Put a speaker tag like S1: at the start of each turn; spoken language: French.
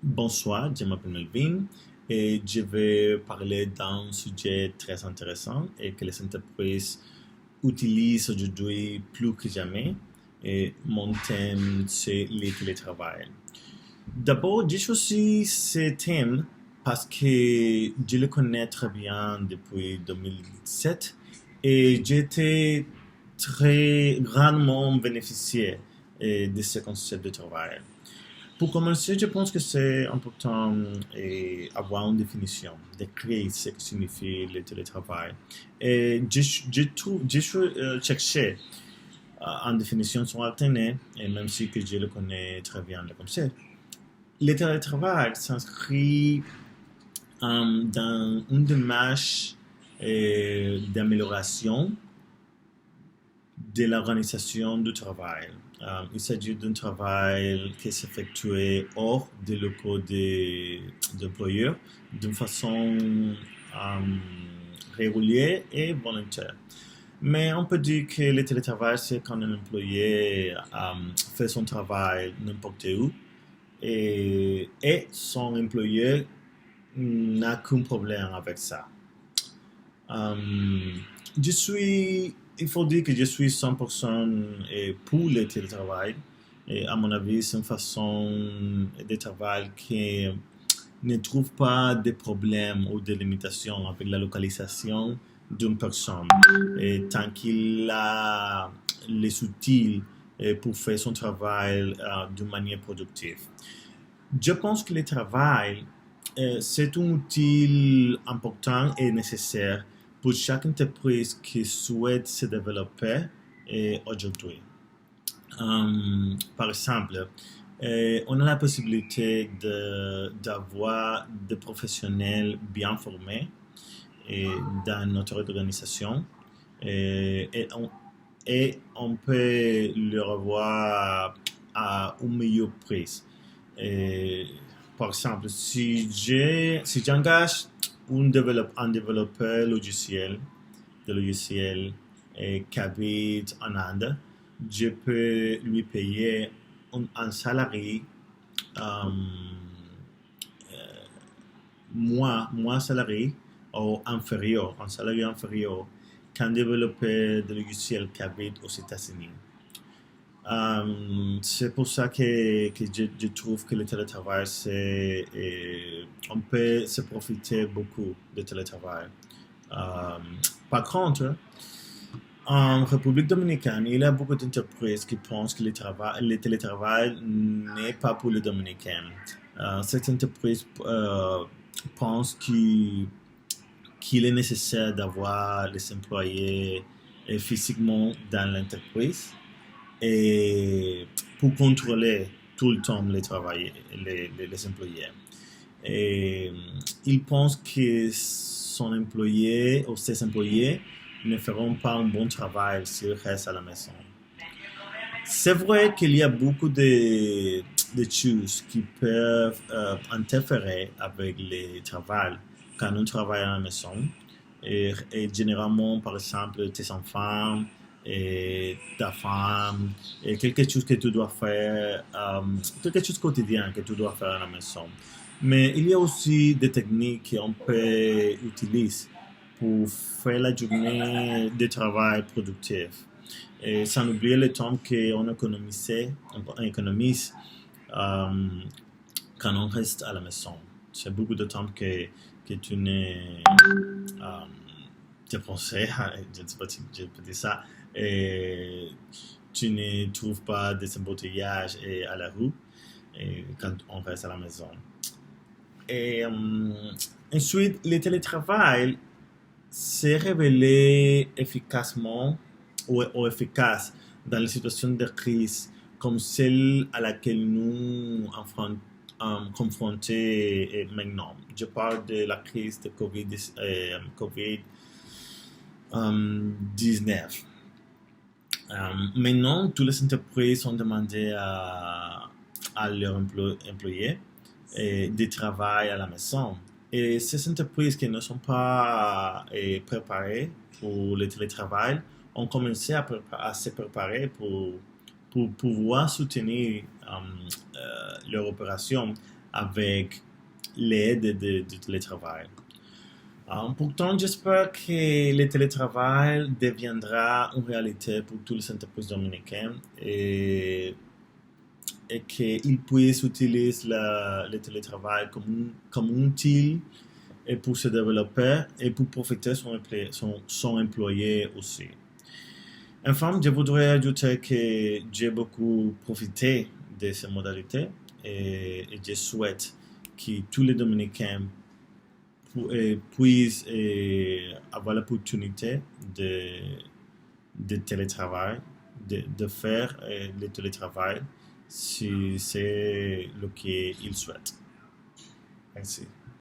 S1: Bonsoir, je m'appelle Melvin et je vais parler d'un sujet très intéressant et que les entreprises utilisent aujourd'hui plus que jamais. Et mon thème, c'est le télétravail. D'abord, j'ai choisi ce thème parce que je le connais très bien depuis 2017 et j'étais très grandement bénéficié de ce concept de travail. Pour commencer, je pense que c'est important avoir une définition, décrire ce que signifie le télétravail. Et j'ai cherché en définition sur Internet, et même si que je le connais très bien le concept. Le télétravail s'inscrit dans une démarche d'amélioration de l'organisation du travail. Il s'agit d'un travail qui s'effectue hors des locaux des employeurs d'une façon régulière et volontaire. Mais on peut dire que le télétravail, c'est quand un employé fait son travail n'importe où et son employeur n'a qu'un problème avec ça. Je suis, il faut dire que je suis 100% pour le télétravail. Et à mon avis, c'est une façon de travail qui ne trouve pas de problèmes ou de limitations avec la localisation d'une personne. Et tant qu'il a les outils pour faire son travail d'une manière productive. Je pense que le travail, c'est un outil important et nécessaire pour chaque entreprise qui souhaite se développer aujourd'hui. Par exemple, on a la possibilité d'avoir des professionnels bien formés dans notre organisation et on peut le revoir à un meilleur prix. Et, par exemple, si j'engage un développeur logiciel, de logiciel qui habite en Inde, je peux lui payer un salarié euh, moins salarié ou inférieur, un salarié inférieur qu'un développeur de logiciel qui habite aux États-Unis. C'est pour ça que je trouve que le télétravail, on peut se profiter beaucoup du télétravail. Par contre, en République dominicaine, il y a beaucoup d'entreprises qui pensent que le télétravail n'est pas pour les Dominicains. Cette entreprise pense qu'il est nécessaire d'avoir les employés physiquement dans l'entreprise et pour contrôler tout le temps les employés. Et il pense que son employé ou ses employés ne feront pas un bon travail s'ils restent à la maison. C'est vrai qu'il y a beaucoup de choses qui peuvent interférer avec le travail quand on travaille à la maison. Et généralement, par exemple, tes enfants et ta femme, et quelque chose que tu dois faire, quelque chose quotidien que tu dois faire à la maison. Mais il y a aussi des techniques qu'on peut utiliser pour faire la journée de travail productive. Et sans oublier le temps on économise euh, quand on reste à la maison. C'est beaucoup de temps que tu ne dépensé, je ne sais pas si je peux dire ça, et tu ne trouves pas des embouteillages à la rue quand on reste à la maison. Et ensuite, le télétravail s'est révélé ou efficace dans les situations de crise comme celle à laquelle nous confrontés maintenant. Je parle de la crise de COVID-19. Maintenant, toutes les entreprises ont demandé à leurs employés de travailler à la maison. Et ces entreprises qui ne sont pas préparées pour le télétravail ont commencé à se préparer pour pouvoir soutenir leur opération avec l'aide du télétravail. Pourtant, j'espère que le télétravail deviendra une réalité pour toutes les entreprises dominicaines et qu'ils puissent utiliser le télétravail comme un outil et pour se développer et pour profiter son employé aussi. Enfin, je voudrais ajouter que j'ai beaucoup profité de ces modalités et je souhaite que tous les Dominicains puissent avoir l'opportunité de télétravail, de faire le télétravail si c'est ce qu'ils souhaitent. Merci.